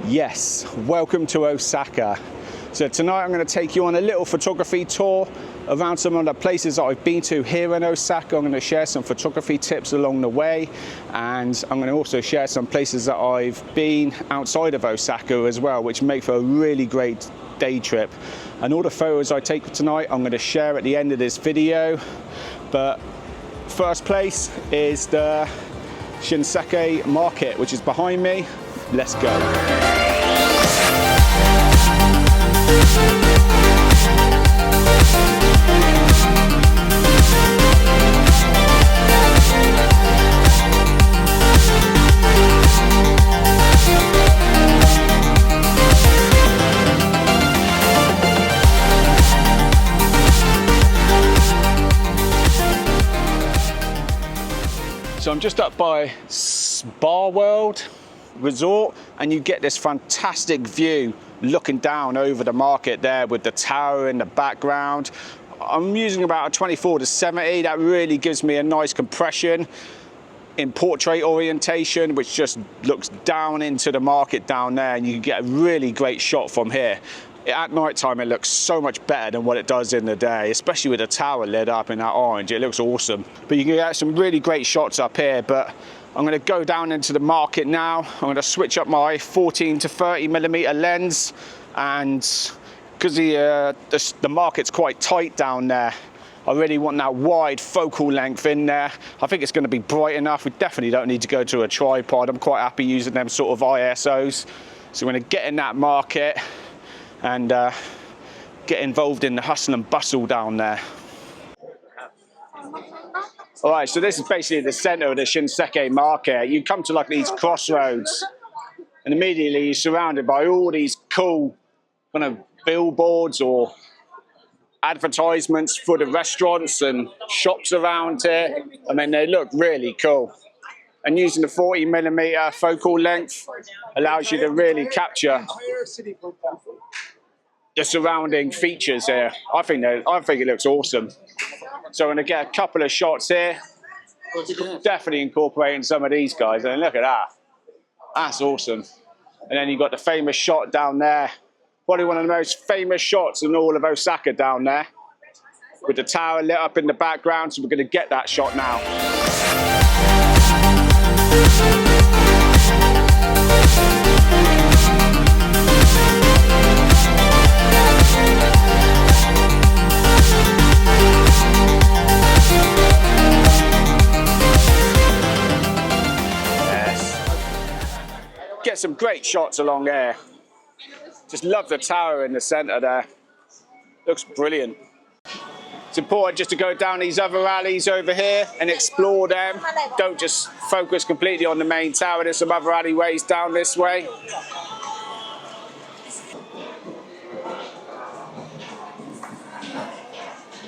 Yes, welcome to Osaka. So tonight I'm going to take you on a little photography tour around some of the places that I've been to here in Osaka. I'm going to share some photography tips along the way, and I'm going to also share some places that I've been outside of Osaka as well, which make for a really great day trip. And all the photos I take tonight I'm going to share at the end of this video. But first place is the Shinseki market, which is behind me. Let's go. So I'm just up by Spa World Resort, and you get this fantastic view looking down over the market there with the tower in the background. I'm using about a 24 to 70. That really gives me a nice compression in portrait orientation, which just looks down into the market down there, and you can get a really great shot from here. At night time it looks so much better than what it does in the day, especially with the tower lit up in that orange. It looks awesome. But you can get some really great shots up here. But I'm going to go down into the market now. I'm going to switch up my 14 to 30mm lens, and because the market's quite tight down there, I really want that wide focal length in there. I think it's going to be bright enough. We definitely don't need to go to a tripod. I'm quite happy using them sort of ISOs. So I'm going to get in that market and get involved in the hustle and bustle down there. All right, so this is basically the center of the Shinseki market. You come to like these crossroads, and immediately you're surrounded by all these cool kind of billboards or advertisements for the restaurants and shops around here. I mean, they look really cool. And using the 40mm focal length allows you to really capture the surrounding features here. I think it looks awesome. So I'm going to get a couple of shots here. Definitely incorporating some of these guys. And look at that. That's awesome. And then you've got the famous shot down there. Probably one of the most famous shots in all of Osaka down there, with the tower lit up in the background. So we're going to get that shot now. Get some great shots along there. Just love the tower in the center there. Looks brilliant. It's important just to go down these other alleys over here and explore them. Don't just focus completely on the main tower. There's some other alleyways down this way.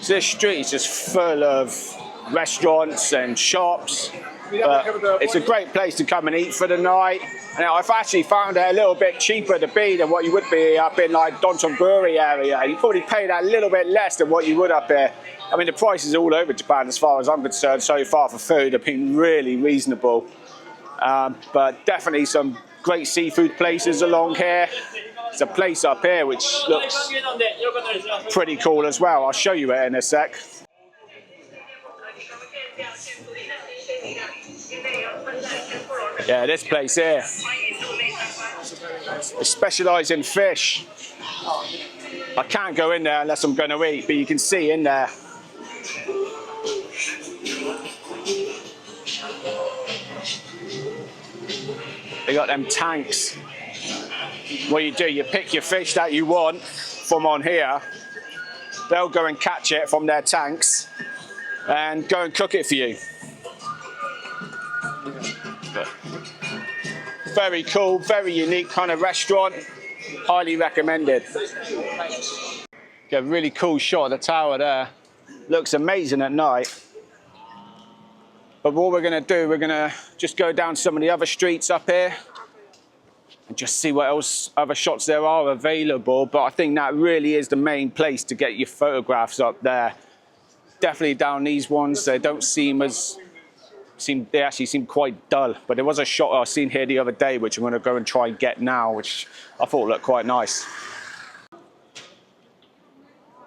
So this street is just full of restaurants and shops. But it's a great place to come and eat for the night. And I've actually found it a little bit cheaper to be than what you would be up in like Dotonbori area. You probably pay that a little bit less than what you would up here. I mean, the prices all over Japan, as far as I'm concerned, so far for food have been really reasonable. But definitely some great seafood places along here. There's a place up here which looks pretty cool as well. I'll show you it in a sec. Yeah, this place here. They specialise in fish. I can't go in there unless I'm going to eat, but you can see in there. They got them tanks. What you do, you pick your fish that you want from on here. They'll go and catch it from their tanks and go and cook it for you. Very cool, very unique kind of restaurant. Highly recommended. Get a really cool shot of the tower there. Looks amazing at night. But what we're going to do, we're going to just go down some of the other streets up here and just see what else other shots there are available. But I think that really is the main place to get your photographs up there. Definitely down these ones, they don't seem as they actually seemed quite dull. But there was a shot I seen here the other day, which I'm going to go and try and get now, which I thought looked quite nice.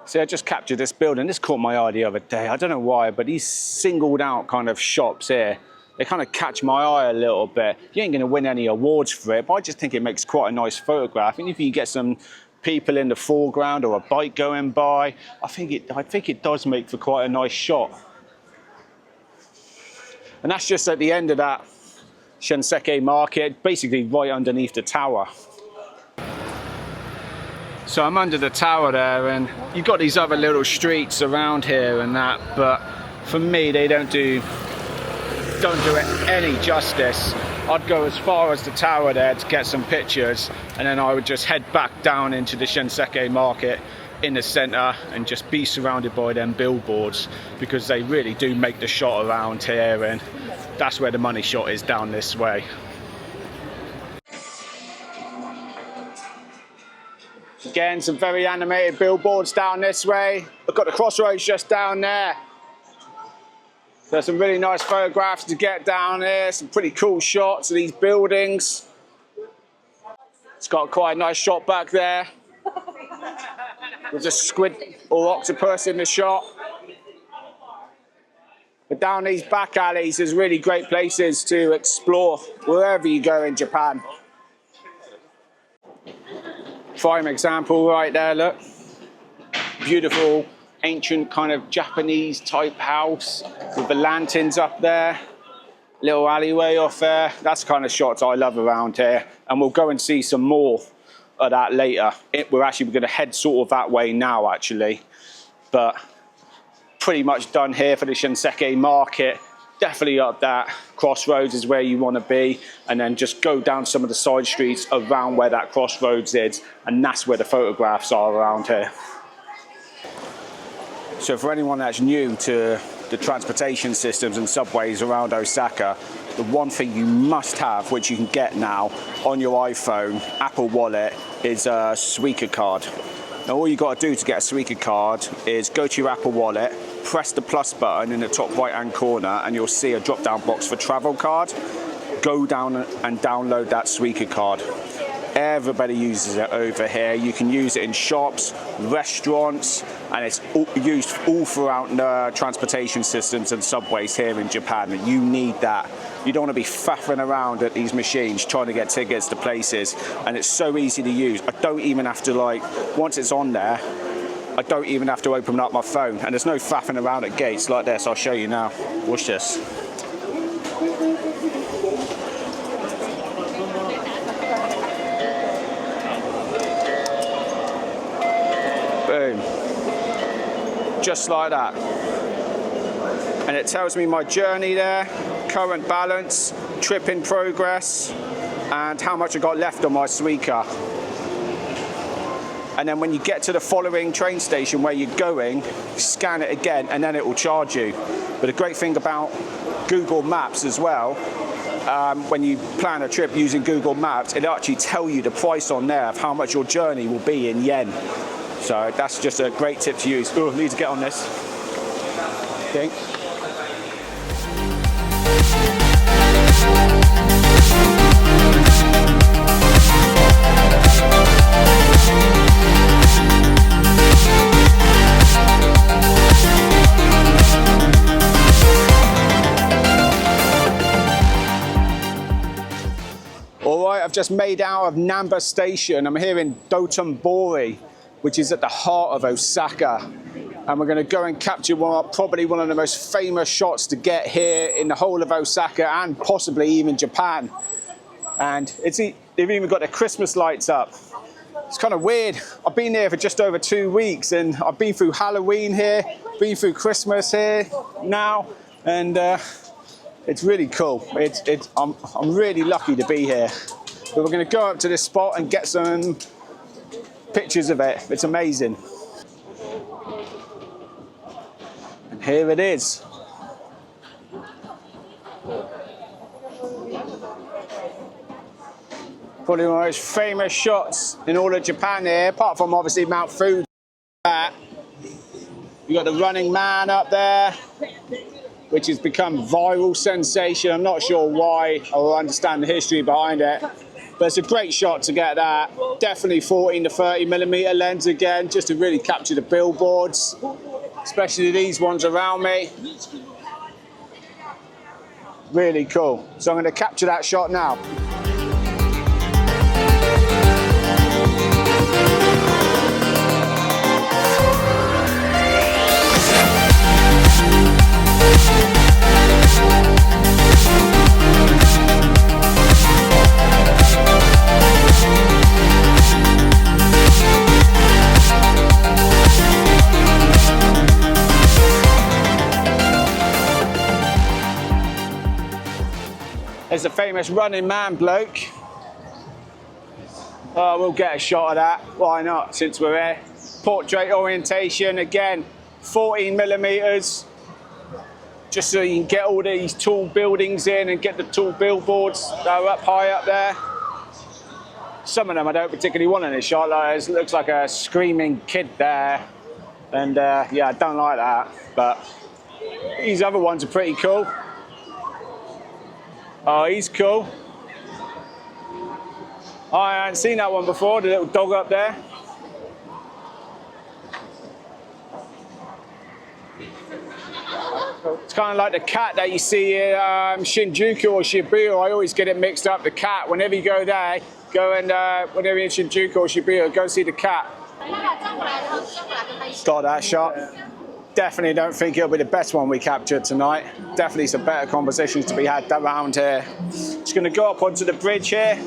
See, I just captured this building. This caught my eye the other day. I don't know why, but these singled out kind of shops here, they kind of catch my eye a little bit. You ain't going to win any awards for it, but I just think it makes quite a nice photograph. And if you get some people in the foreground or a bike going by, I think it does make for quite a nice shot. And that's just at the end of that Shinseki market, basically right underneath the tower. So I'm under the tower there, and you've got these other little streets around here and that, but for me they don't do it any justice. I'd go as far as the tower there to get some pictures, and then I would just head back down into the Shinseki market in the center and just be surrounded by them billboards, because they really do make the shot around here, and that's where the money shot is, down this way. Again, some very animated billboards down this way. I've got the crossroads just down there. There's some really nice photographs to get down here. Some pretty cool shots of these buildings. It's got quite a nice shot back there. There's a squid or octopus in the shot. But down these back alleys, there's really great places to explore wherever you go in Japan. Prime example right there, look. Beautiful, ancient kind of Japanese type house with the lanterns up there. Little alleyway off there. That's the kind of shots I love around here. And we'll go and see some more of that later. We're going to head sort of that way now, actually. But pretty much done here for the Shinseki market. Definitely up that crossroads is where you want to be, and then just go down some of the side streets around where that crossroads is, and that's where the photographs are around here. So for anyone that's new to the transportation systems and subways around Osaka, the one thing you must have, which you can get now on your iPhone, Apple Wallet, is a Suica card. Now all you got to do to get a Suica card is go to your Apple Wallet, press the plus button in the top right hand corner, and you'll see a drop down box for travel card. Go down and download that Suica card. Everybody uses it over here. You can use it in shops, restaurants, and it's used all throughout the transportation systems and subways here in Japan. And you need that. You don't want to be faffing around at these machines trying to get tickets to places. And it's so easy to use. I don't even have to, once it's on there, I don't even have to open up my phone. And there's no faffing around at gates like this. I'll show you now. Watch this. Boom. Just like that. And it tells me my journey there, current balance, trip in progress, and how much I got left on my Suica. And then when you get to the following train station where you're going, scan it again, and then it will charge you. But the great thing about Google Maps as well, when you plan a trip using Google Maps, it'll actually tell you the price on there of how much your journey will be in yen. So that's just a great tip to use. Oh, I need to get on this. Okay. All right, I've just made out of Namba Station. I'm here in Dotonbori, which is at the heart of Osaka. And we're going to go and capture probably one of the most famous shots to get here in the whole of Osaka and possibly even Japan. And they've even got the Christmas lights up. It's kind of weird. I've been here for just over 2 weeks, and I've been through Halloween here, been through Christmas here now, and it's really cool. I'm really lucky to be here. But we're going to go up to this spot and get some pictures of it. It's amazing. And here it is. Probably one of the most famous shots in all of Japan here, apart from obviously Mount Fuji. You got the running man up there. which has become viral sensation. I'm not sure why or understand the history behind it, but it's a great shot to get that. Definitely 14 to 30mm lens again, just to really capture the billboards, especially these ones around me. Really cool. So I'm going to capture that shot now. There's a famous Running Man bloke. Oh, we'll get a shot of that. Why not, since we're here? Portrait orientation, again, 14mm. Just so you can get all these tall buildings in and get the tall billboards that are up high up there. Some of them I don't particularly want in this shot. Like, it looks like a screaming kid there. And yeah, I don't like that. But these other ones are pretty cool. Oh, he's cool. Oh, I hadn't seen that one before, the little dog up there. It's kind of like the cat that you see in Shinjuku or Shibuya. I always get it mixed up, the cat. Whenever you go there, go and whenever you're in Shinjuku or Shibuya, go see the cat. Got that shot. Definitely don't think it'll be the best one we captured tonight. Definitely some better compositions to be had around here. Just going to go up onto the bridge here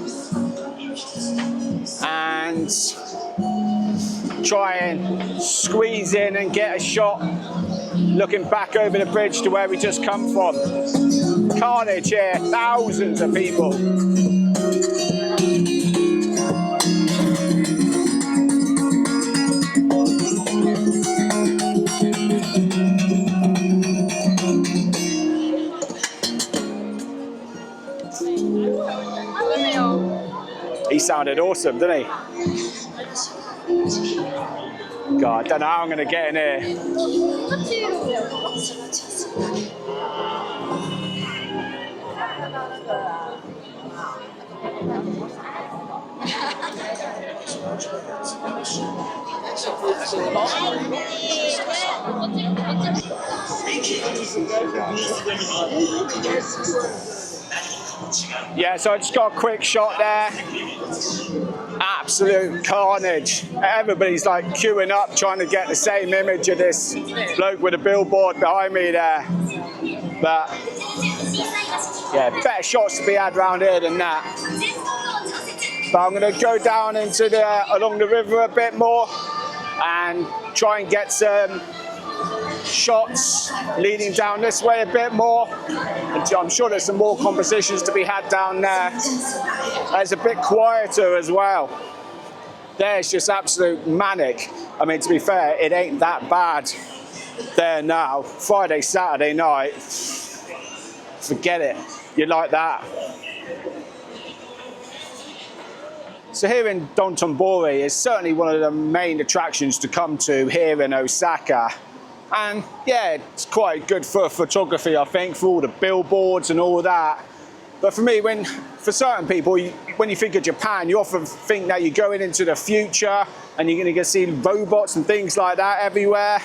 and try and squeeze in and get a shot looking back over the bridge to where we just come from. Carnage here, thousands of people. He sounded awesome, didn't he? God, I don't know how I'm going to get in here. Yeah, so I just got a quick shot there. Absolute carnage. Everybody's like queuing up trying to get the same image of this bloke with a billboard behind me there. But yeah, better shots to be had around here than that. But I'm going to go down into along the river a bit more and try and get some shots leading down this way a bit more. And I'm sure there's some more compositions to be had down there. It's a bit quieter as well. There's just absolute manic. I mean, to be fair, it ain't that bad there now. Friday, Saturday night, forget it. You're like that. So here in Dotonbori is certainly one of the main attractions to come to here in Osaka. And yeah, it's quite good for photography, I think, for all the billboards and all that. But for me, for certain people, when you think of Japan, you often think that you're going into the future and you're going to see robots and things like that everywhere.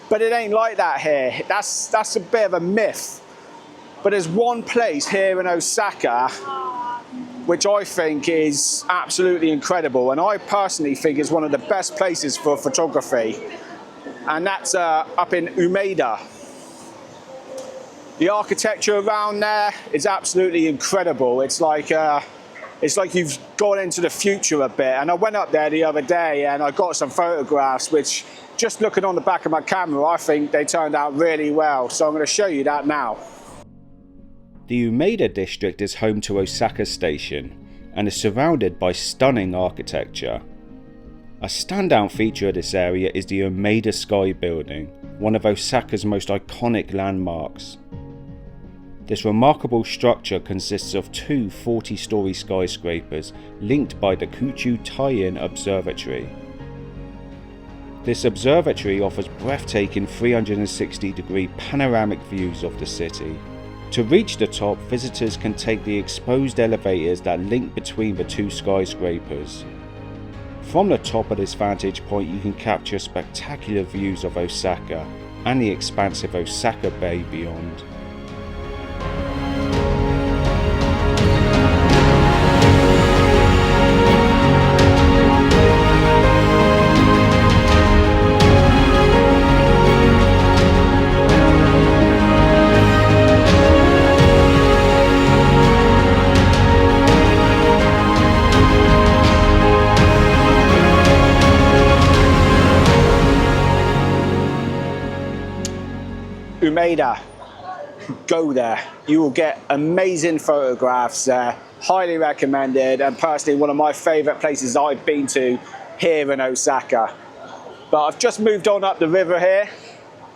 But it ain't like that here. That's a bit of a myth. But there's one place here in Osaka which I think is absolutely incredible, and I personally think is one of the best places for photography. And that's up in Umeda. The architecture around there is absolutely incredible. It's like you've gone into the future a bit. And I went up there the other day and I got some photographs, which just looking on the back of my camera, I think they turned out really well. So I'm going to show you that now. The Umeda district is home to Osaka Station and is surrounded by stunning architecture. A standout feature of this area is the Umeda Sky Building, one of Osaka's most iconic landmarks. This remarkable structure consists of two 40-story skyscrapers linked by the Kuchu Tie-in Observatory. This observatory offers breathtaking 360-degree panoramic views of the city. To reach the top, visitors can take the exposed elevators that link between the two skyscrapers. From the top of this vantage point, you can capture spectacular views of Osaka and the expansive Osaka Bay beyond. Umeda, go there. You will get amazing photographs there. Highly recommended, and personally one of my favourite places I've been to here in Osaka. But I've just moved on up the river here,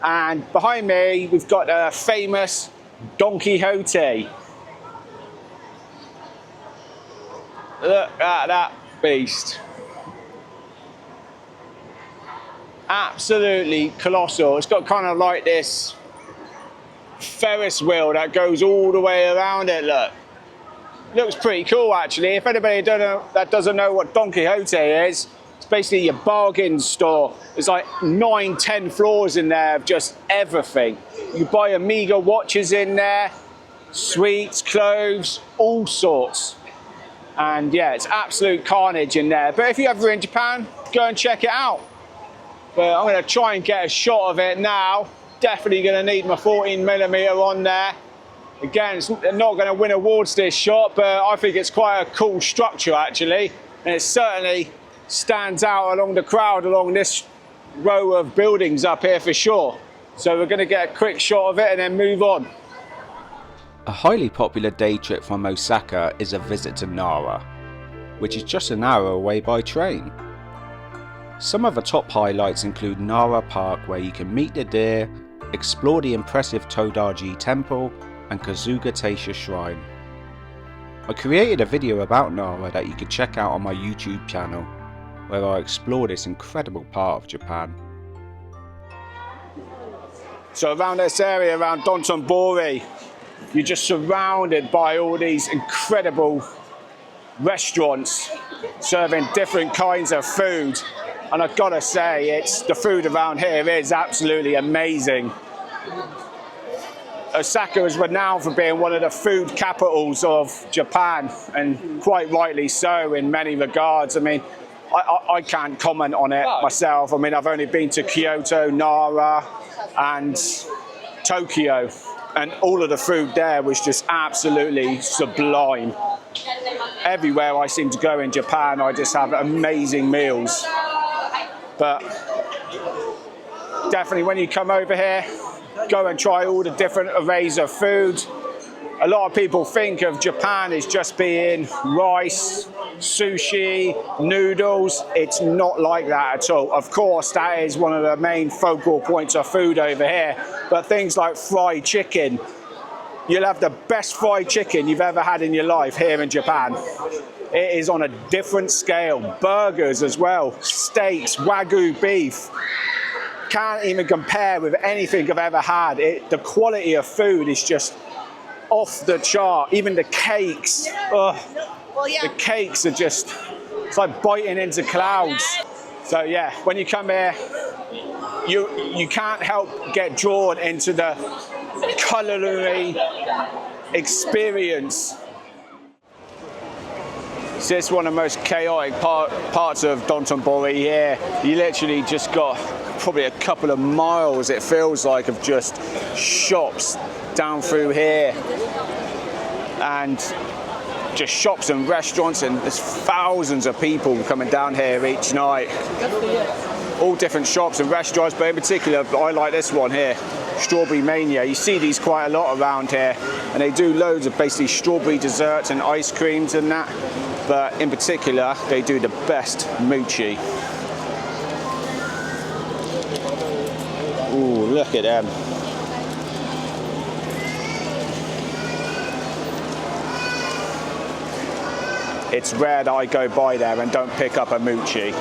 and behind me we've got a famous Don Quixote. Look at that beast. Absolutely colossal. It's got kind of like this Ferris wheel that goes all the way around it. Look, looks pretty cool actually. If anybody doesn't know what Don Quixote is, it's basically your bargain store. There's like 9-10 floors in there of just everything. You buy Amiga watches in there, sweets, clothes, all sorts. And yeah, it's absolute carnage in there. But if you're ever in Japan, go and check it out. But I'm going to try and get a shot of it now. Definitely going to need my 14mm on there. Again, it's not going to win awards this shot, but I think it's quite a cool structure actually. And it certainly stands out along the crowd along this row of buildings up here for sure. So we're going to get a quick shot of it and then move on. A highly popular day trip from Osaka is a visit to Nara, which is just an hour away by train. Some of the top highlights include Nara Park, where you can meet the deer, explore the impressive Todaji Temple and Kazuga Taisha Shrine. I created a video about Nara that you can check out on my YouTube channel, where I explore this incredible part of Japan. So around this area, around Dotonbori, you're just surrounded by all these incredible restaurants serving different kinds of food. And I've got to say, the food around here is absolutely amazing. Osaka is renowned for being one of the food capitals of Japan, and quite rightly so in many regards. I mean, I can't comment on it myself. I mean, I've only been to Kyoto, Nara, and Tokyo, and all of the food there was just absolutely sublime. Everywhere I seem to go in Japan, I just have amazing meals. But definitely when you come over here, go and try all the different arrays of food. A lot of people think of Japan as just being rice, sushi, noodles. It's not like that at all. Of course, that is one of the main focal points of food over here. But things like fried chicken, you'll have the best fried chicken you've ever had in your life here in Japan. It is on a different scale. Burgers as well, steaks, Wagyu beef. Can't even compare with anything I've ever had. The quality of food is just off the chart. Even the cakes. The cakes are just, it's like biting into clouds. So yeah, when you come here, you can't help get drawn into the culinary experience. So it's one of the most chaotic parts of Dotonbori here. You literally just got probably a couple of miles, it feels like, of just shops down through here. And just shops and restaurants, and there's thousands of people coming down here each night. All different shops and restaurants, but in particular, I like this one here, Strawberry Mania. You see these quite a lot around here, and they do loads of basically strawberry desserts and ice creams and that. But in particular, they do the best mochi. Ooh, look at them. It's rare that I go by there and don't pick up a mochi.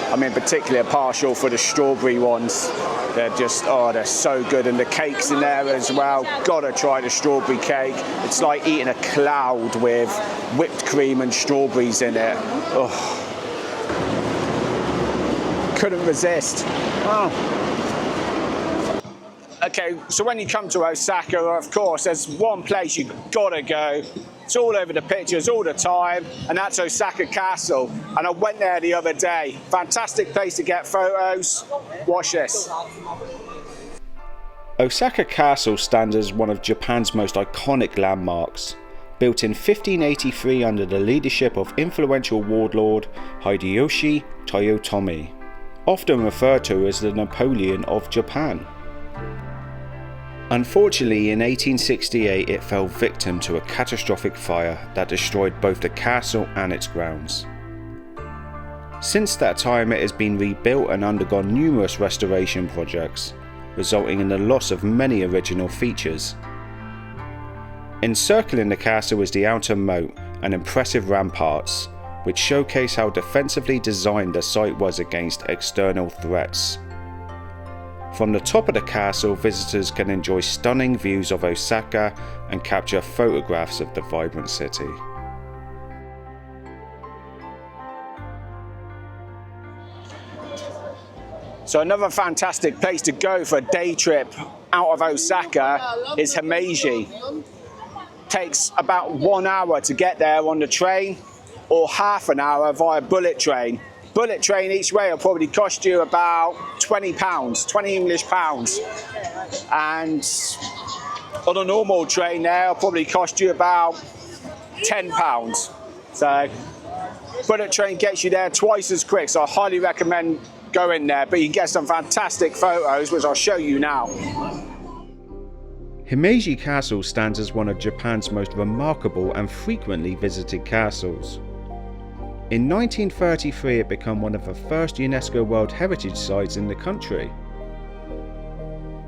I'm in particular partial for the strawberry ones. They're just, oh, they're so good. And the cake's in there as well. Gotta try the strawberry cake. It's like eating a cloud with whipped cream and strawberries in it. Oh. Couldn't resist. Oh. Okay, so when you come to Osaka, of course, there's one place you gotta go. It's all over the pictures all the time, and that's Osaka Castle. And I went there the other day. Fantastic place to get photos. Watch this. Osaka Castle stands as one of Japan's most iconic landmarks. Built in 1583 under the leadership of influential warlord Hideyoshi Toyotomi, often referred to as the Napoleon of Japan. Unfortunately, in 1868 it fell victim to a catastrophic fire that destroyed both the castle and its grounds. Since that time it has been rebuilt and undergone numerous restoration projects, resulting in the loss of many original features. Encircling the castle is the outer moat and impressive ramparts, which showcase how defensively designed the site was against external threats. From the top of the castle, visitors can enjoy stunning views of Osaka and capture photographs of the vibrant city. So another fantastic place to go for a day trip out of Osaka is Himeji. Takes about 1 hour to get there on the train, or half an hour via bullet train. Bullet train each way will probably cost you about £20, 20 English pounds. And on a normal train there, it'll probably cost you about £10. So bullet train gets you there twice as quick, so I highly recommend going there, but you can get some fantastic photos, which I'll show you now. Himeji Castle stands as one of Japan's most remarkable and frequently visited castles. In 1933 it became one of the first UNESCO World Heritage Sites in the country.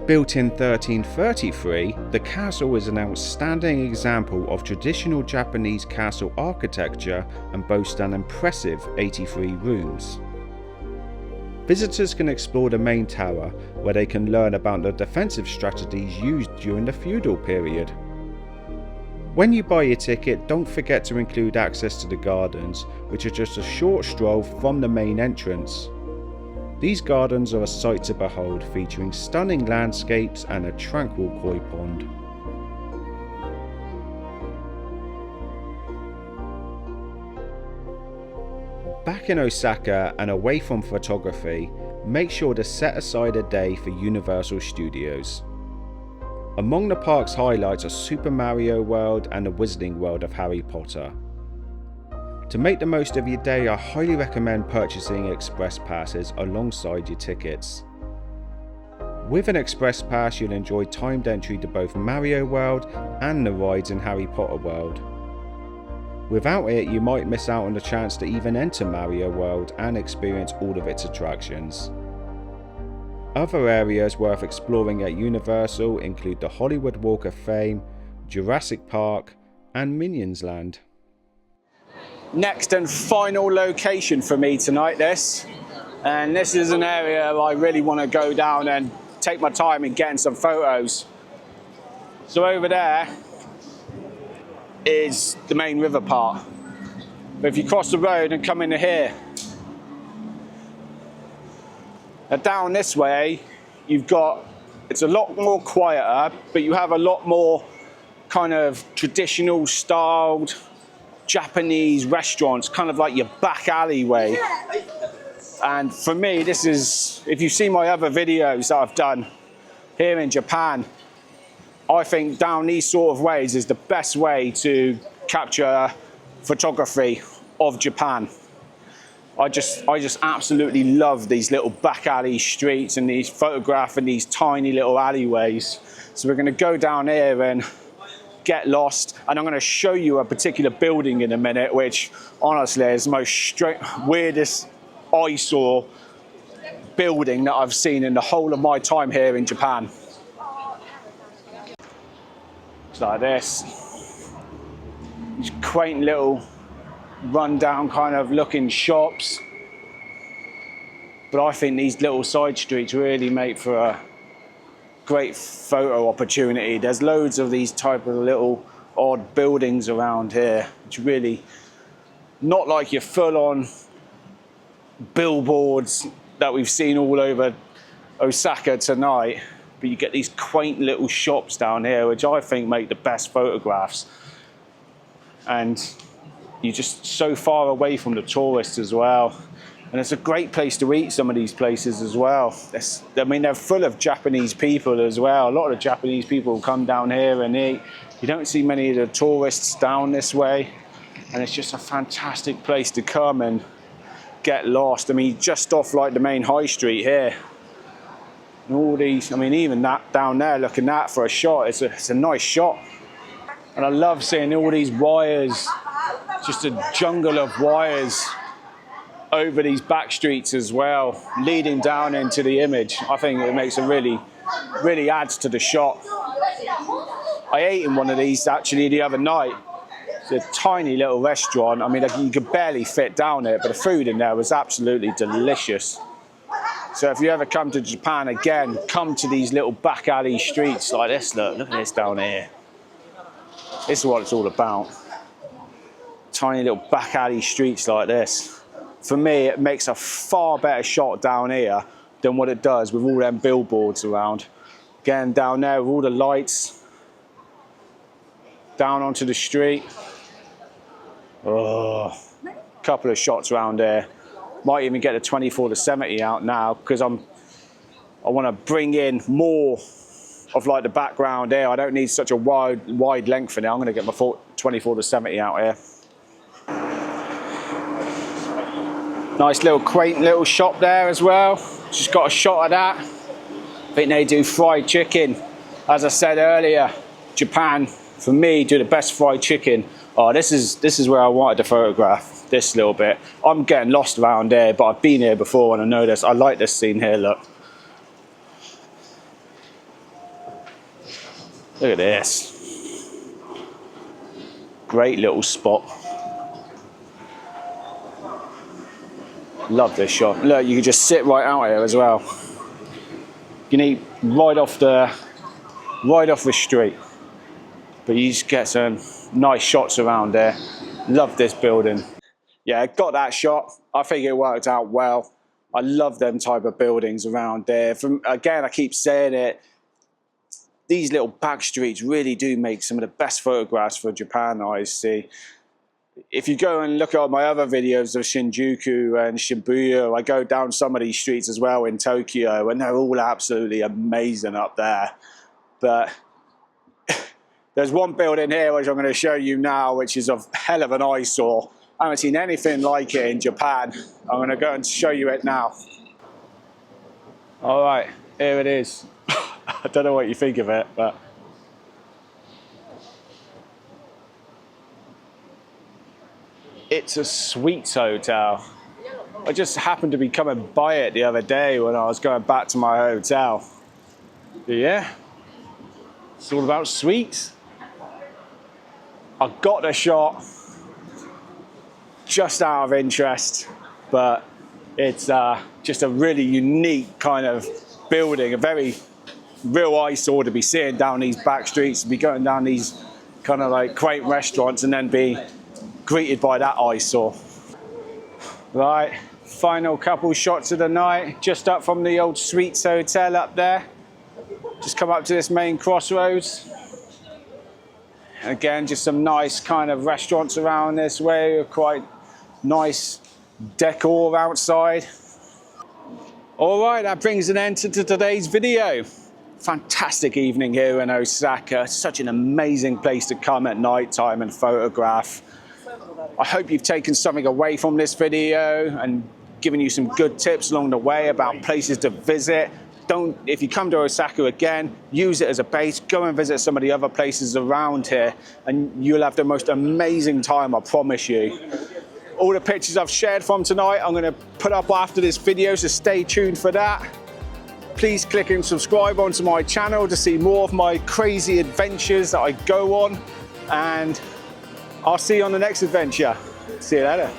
Built in 1333, the castle is an outstanding example of traditional Japanese castle architecture and boasts an impressive 83 rooms. Visitors can explore the main tower, where they can learn about the defensive strategies used during the feudal period. When you buy your ticket, don't forget to include access to the gardens, which are just a short stroll from the main entrance. These gardens are a sight to behold, featuring stunning landscapes and a tranquil koi pond. Back in Osaka and away from photography, make sure to set aside a day for Universal Studios. Among the park's highlights are Super Mario World and the Wizarding World of Harry Potter. To make the most of your day, I highly recommend purchasing express passes alongside your tickets. With an express pass, you'll enjoy timed entry to both Mario World and the rides in Harry Potter World. Without it, you might miss out on the chance to even enter Mario World and experience all of its attractions. Other areas worth exploring at Universal include the Hollywood Walk of Fame, Jurassic Park, and Minions Land. Next and final location for me tonight, and this is an area I really want to go down and take my time in getting some photos. So over there is the main river part. But if you cross the road and come into here, now down this way, it's a lot more quieter, but you have a lot more kind of traditional styled Japanese restaurants, kind of like your back alleyway. And for me, this is, if you see my other videos that I've done here in Japan, I think down these sort of ways is the best way to capture photography of Japan. I just absolutely love these little back alley streets and these photographing these tiny little alleyways. So we're going to go down here and get lost, and I'm going to show you a particular building in a minute, which honestly is the most weirdest eyesore building that I've seen in the whole of my time here in Japan. It's like this. These quaint little run-down kind of looking shops. But I think these little side streets really make for a great photo opportunity. There's loads of these type of little odd buildings around here, which really not like your full-on billboards that we've seen all over Osaka tonight, but you get these quaint little shops down here, which I think make the best photographs. And you're just so far away from the tourists as well. And it's a great place to eat, some of these places as well. I mean, they're full of Japanese people as well. A lot of Japanese people come down here and eat. You don't see many of the tourists down this way. And it's just a fantastic place to come and get lost. I mean, just off like the main high street here. And all these, I mean, even that down there, looking at for a shot, it's a nice shot. And I love seeing all these wires, just a jungle of wires over these back streets as well, leading down into the image. I think it makes a really adds to the shot. I ate in one of these actually the other night. It's a tiny little restaurant. I mean, you could barely fit down it, but the food in there was absolutely delicious. So if you ever come to Japan again, come to these little back alley streets like this. Look at this down here. This is what it's all about. Tiny little back alley streets like this. For me, it makes a far better shot down here than what it does with all them billboards around. Again, down there with all the lights, down onto the street. Oh, couple of shots around there. Might even get the 24-70 out now because I want to bring in more of like the background there. I don't need such a wide length in it. I'm going to get my 24-70 out here. Nice little quaint little shop there as well. Just got a shot of that. I think they do fried chicken. As I said earlier, Japan, for me, do the best fried chicken. Oh, this is where I wanted to photograph, this little bit. I'm getting lost around here, but I've been here before and I know this. I like this scene here, look. Look at this. Great little spot. Love this shot. Look, you can just sit right out here as well. You can eat right off the street. But you just get some nice shots around there. Love this building. Yeah, got that shot. I think it worked out well. I love them type of buildings around there. Again, I keep saying it, these little back streets really do make some of the best photographs for Japan I see. If you go and look at my other videos of Shinjuku and Shibuya, I go down some of these streets as well in Tokyo, and they're all absolutely amazing up there. But there's one building here which I'm going to show you now, which is a hell of an eyesore. I haven't seen anything like it in Japan. I'm going to go and show you it now. All right, here it is. I don't know what you think of it, but it's a suites hotel. I just happened to be coming by it the other day when I was going back to my hotel. But yeah, it's all about suites. I got the shot just out of interest, but it's just a really unique kind of building, a very real eyesore to be seeing down these back streets, to be going down these kind of like quaint restaurants and then be greeted by that eyesore. Right, final couple shots of the night, just up from the old Suites Hotel up there. Just come up to this main crossroads. Again, just some nice kind of restaurants around this way, quite nice decor outside. All right, that brings an end to today's video. Fantastic evening here in Osaka. Such an amazing place to come at night time and photograph. I hope you've taken something away from this video and given you some good tips along the way about places to visit. If you come to Osaka again, use it as a base. Go and visit some of the other places around here and you'll have the most amazing time, I promise you. All the pictures I've shared from tonight, I'm going to put up after this video, so stay tuned for that. Please click and subscribe onto my channel to see more of my crazy adventures that I go on. And I'll see you on the next adventure. See you later.